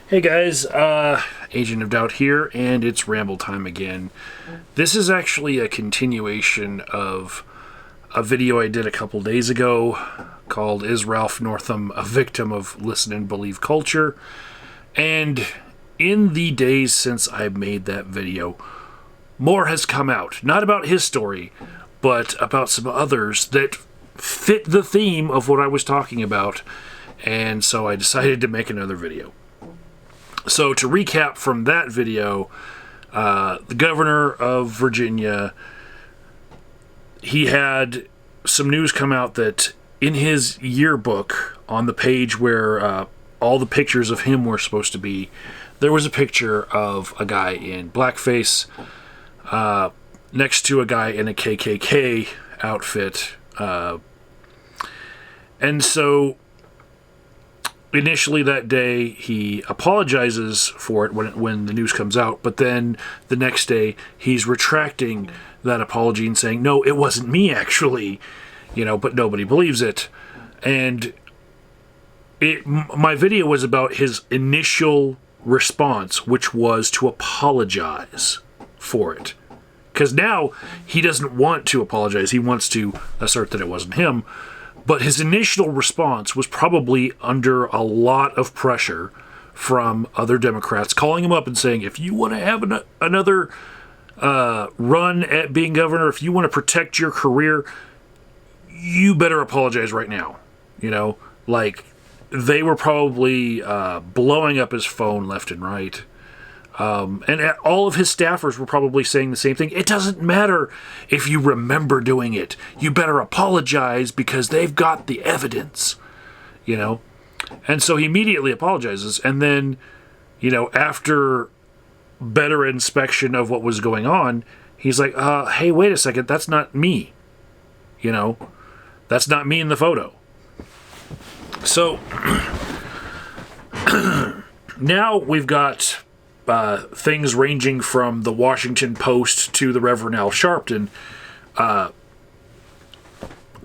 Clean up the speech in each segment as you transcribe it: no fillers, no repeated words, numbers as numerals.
Hey guys, Agent of Doubt here, and it's Ramble time again. This is actually a continuation of a video I did a couple days ago called Is Ralph Northam a Victim of Listen and Believe Culture? And in the days since I made that video, more has come out. Not about his story, but about some others that fit the theme of what I was talking about, and so I decided to make another video. So to recap from that video, the governor of Virginia, he had some news come out that in his yearbook, on the page where all the pictures of him were supposed to be, there was a picture of a guy in blackface next to a guy in a KKK outfit. And so initially that day, he apologizes for it when the news comes out, but then the next day, he's retracting that apology and saying, no, it wasn't me, actually, but nobody believes it. And my video was about his initial response, which was to apologize for it. Because now, he doesn't want to apologize. He wants to assert that it wasn't him. But his initial response was probably under a lot of pressure from other Democrats calling him up and saying, if you want to have another run at being governor, if you want to protect your career, you better apologize right now. They were probably blowing up his phone left and right. And all of his staffers were probably saying the same thing. It doesn't matter if you remember doing it. You better apologize because they've got the evidence, And so he immediately apologizes. And then, after better inspection of what was going on, he's like, hey, wait a second. That's not me. That's not me in the photo. So now we've got things ranging from the Washington Post to the Reverend Al Sharpton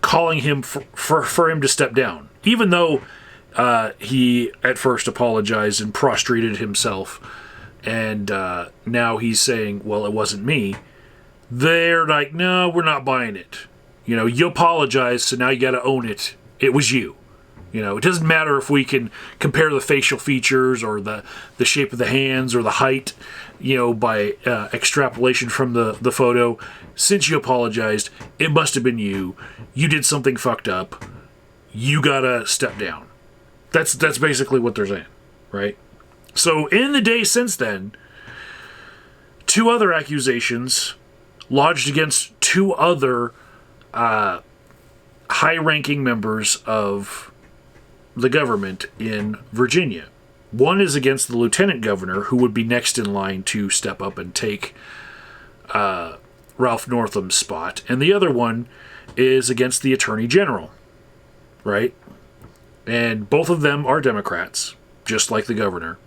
calling him for him to step down, even though he at first apologized and prostrated himself, and now he's saying, well, it wasn't me. They're like, no, we're not buying it. You apologized, so now you got to own it. It was you. It doesn't matter if we can compare the facial features or the shape of the hands or the height, by extrapolation from the photo. Since you apologized, it must have been you. You did something fucked up. You gotta step down. That's basically what they're saying, right? So in the days since then, 2 other accusations lodged against 2 other high-ranking members of the government in Virginia. One is against the lieutenant governor, who would be next in line to step up and take Ralph Northam's spot, and the other one is against the attorney general, right? And both of them are Democrats, just like the governor.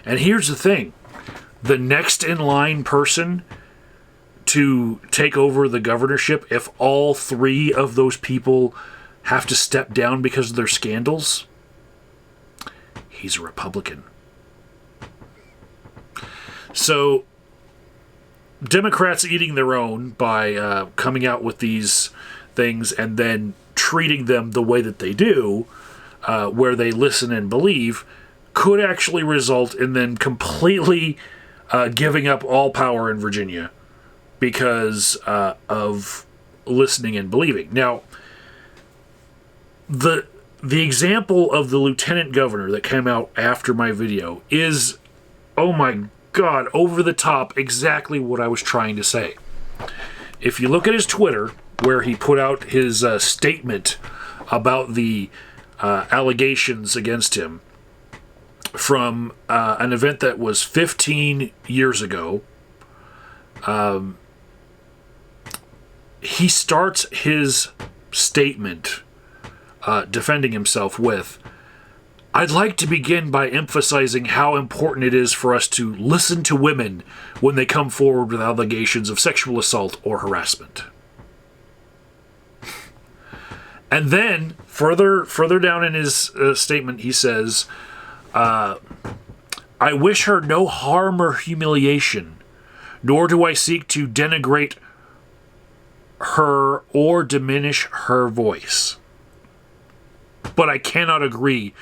And here's the thing. The next in line person to take over the governorship, if all 3 of those people have to step down because of their scandals, he's a Republican. So, Democrats eating their own by coming out with these things and then treating them the way that they do, where they listen and believe, could actually result in them completely giving up all power in Virginia because of listening and believing. Now, the example of the lieutenant governor that came out after my video is, oh my God, over the top, exactly what I was trying to say. If you look at his Twitter, where he put out his statement about the allegations against him from an event that was 15 years ago, he starts his statement defending himself with, I'd like to begin by emphasizing how important it is for us to listen to women when they come forward with allegations of sexual assault or harassment. And then, further down in his statement, he says, I wish her no harm or humiliation, nor do I seek to denigrate her or diminish her voice. But I cannot agree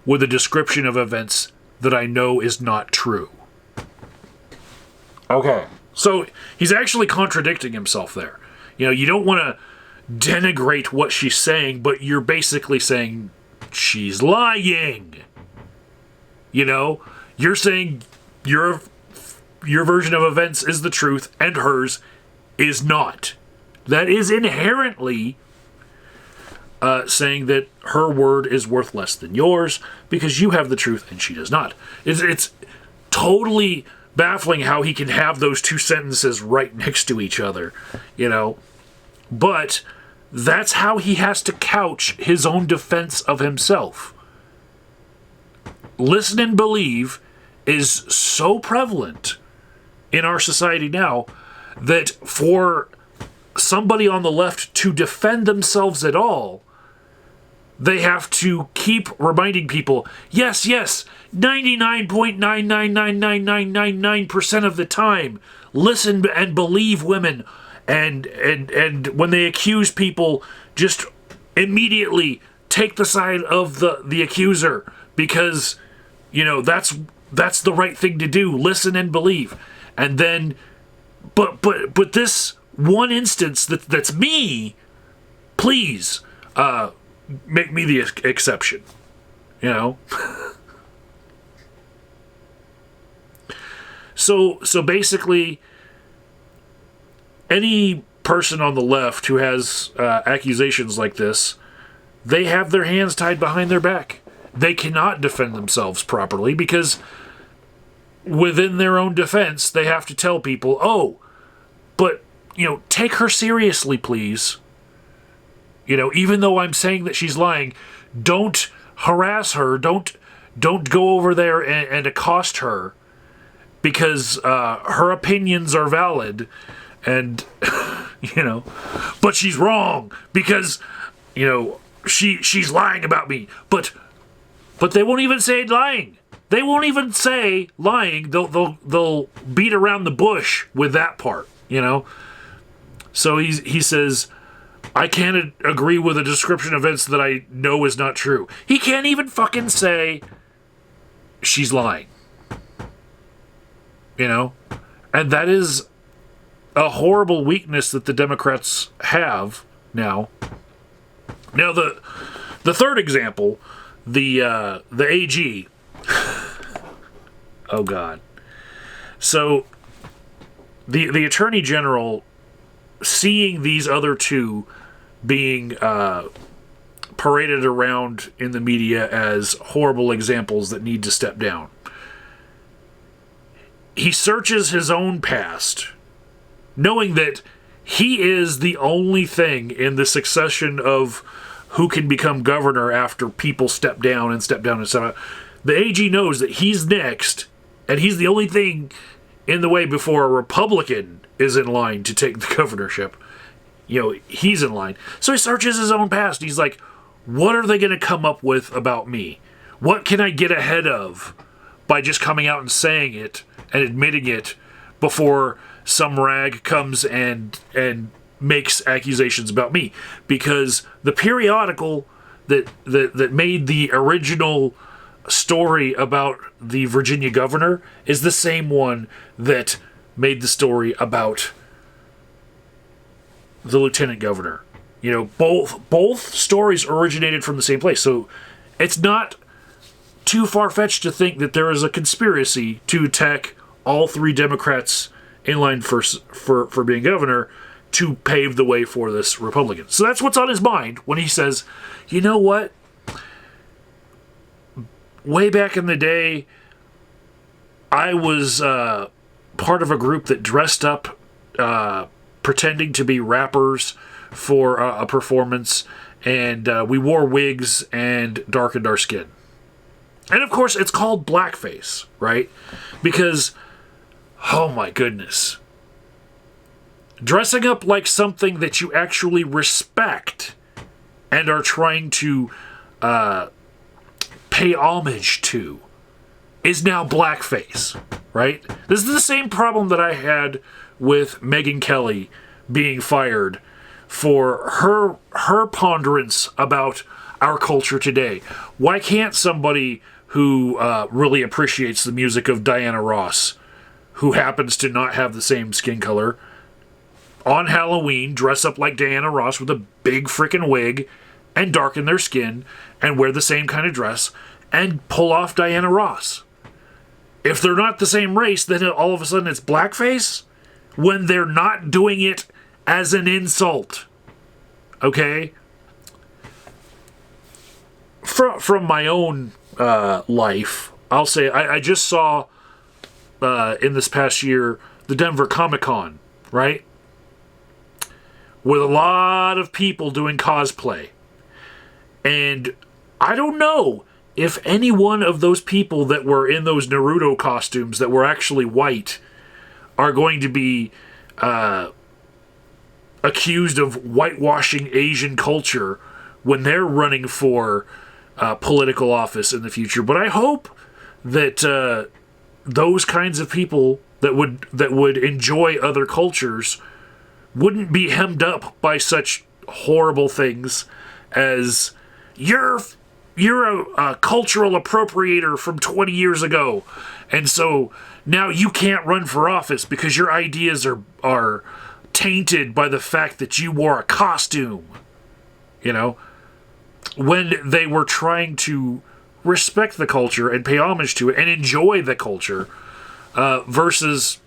with a description of events that I know is not true. Okay. So he's actually contradicting himself there. You know, you don't want to denigrate what she's saying, but you're basically saying she's lying. You know, you're saying your version of events is the truth and hers is not. That is inherently saying that her word is worth less than yours because you have the truth and she does not. It's totally baffling how he can have those two sentences right next to each other, you know. But that's how he has to couch his own defense of himself. Listen and believe is so prevalent in our society now that for somebody on the left to defend themselves at all, they have to keep reminding people, yes, 99.9999999% of the time, listen and believe women. And when they accuse people, just immediately take the side of the accuser because, you know, that's the right thing to do. Listen and believe. And then, but this one instance that's me, please, make me the exception, you know? So basically, any person on the left who has accusations like this, they have their hands tied behind their back. They cannot defend themselves properly because within their own defense, they have to tell people, oh, but, you know, take her seriously, please. You know, even though I'm saying that she's lying, don't harass her. Don't go over there and accost her because her opinions are valid. And, you know, but she's wrong because, you know, she's lying about me. But they won't even say lying. They won't even say lying. They'll beat around the bush with that part, you know. So he says, I can't agree with a description of events that I know is not true. He can't even fucking say she's lying. You know? And that is a horrible weakness that the Democrats have now. Now, the third example, the AG. Oh, God. So, the Attorney General, seeing these other two being paraded around in the media as horrible examples that need to step down, he searches his own past, knowing that he is the only thing in the succession of who can become governor after people step down and step down and step out. The AG knows that he's next, and he's the only thing in the way before a Republican is in line to take the governorship. You know, he's in line. So he searches his own past. He's like, what are they going to come up with about me? What can I get ahead of by just coming out and saying it and admitting it before some rag comes and makes accusations about me? Because the periodical that made the original story about the Virginia governor is the same one that made the story about the lieutenant governor. You know, both stories originated from the same place. So it's not too far-fetched to think that there is a conspiracy to attack all three Democrats in line for being governor to pave the way for this Republican. So that's what's on his mind when he says, you know what? Way back in the day, I was part of a group that dressed up pretending to be rappers for a performance, and we wore wigs and darkened our skin. And of course, it's called blackface, right? Because, oh my goodness, dressing up like something that you actually respect and are trying to pay homage to is now blackface, right? This is the same problem that I had with Megyn Kelly being fired for her ponderance about our culture today. Why can't somebody who really appreciates the music of Diana Ross, who happens to not have the same skin color, on Halloween dress up like Diana Ross with a big freaking wig and darken their skin and wear the same kind of dress and pull off Diana Ross? If they're not the same race, then all of a sudden it's blackface when they're not doing it as an insult. Okay? From my own life, I'll say I just saw in this past year the Denver Comic-Con, right? With a lot of people doing cosplay. And I don't know if any one of those people that were in those Naruto costumes that were actually white are going to be accused of whitewashing Asian culture when they're running for political office in the future. But I hope that those kinds of people that would enjoy other cultures wouldn't be hemmed up by such horrible things as you're a cultural appropriator from 20 years ago, and so now you can't run for office because your ideas are tainted by the fact that you wore a costume. You know, when they were trying to respect the culture and pay homage to it and enjoy the culture, versus,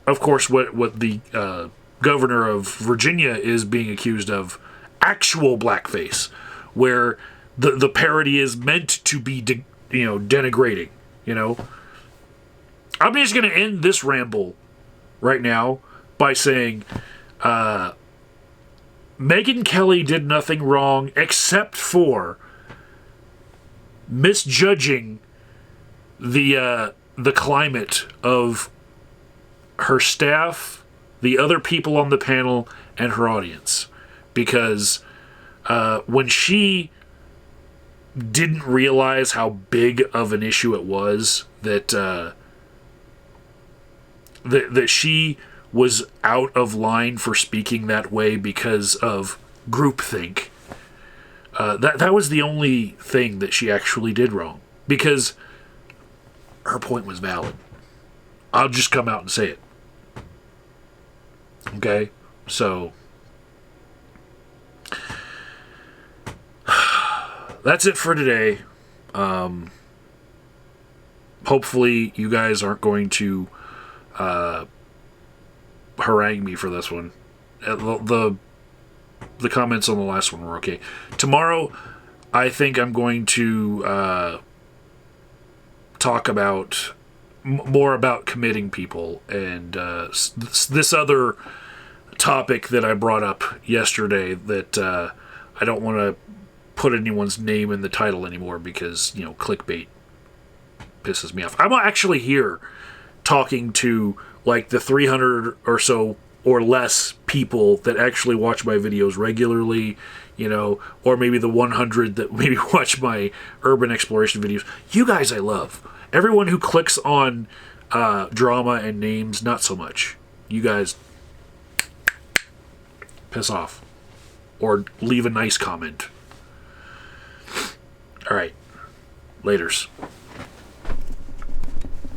of course, what the governor of Virginia is being accused of, actual blackface, where the parody is meant to be denigrating. You know, I'm just going to end this ramble right now by saying Megyn Kelly did nothing wrong except for misjudging the climate of her staff, the other people on the panel, and her audience. Because when she didn't realize how big of an issue it was that that she was out of line for speaking that way because of groupthink, that was the only thing that she actually did wrong. Because her point was valid. I'll just come out and say it. Okay? So that's it for today. Hopefully you guys aren't going to harangue me for this one. The comments on the last one were okay. Tomorrow, I think I'm going to talk about more about committing people and this other topic that I brought up yesterday that I don't want to put anyone's name in the title anymore because, clickbait pisses me off. I'm actually here talking to like the 300 or so or less people that actually watch my videos regularly, or maybe the 100 that maybe watch my urban exploration videos. You guys I love. Everyone who clicks on drama and names, not so much. You guys piss off. Or leave a nice comment. Alright. Laters.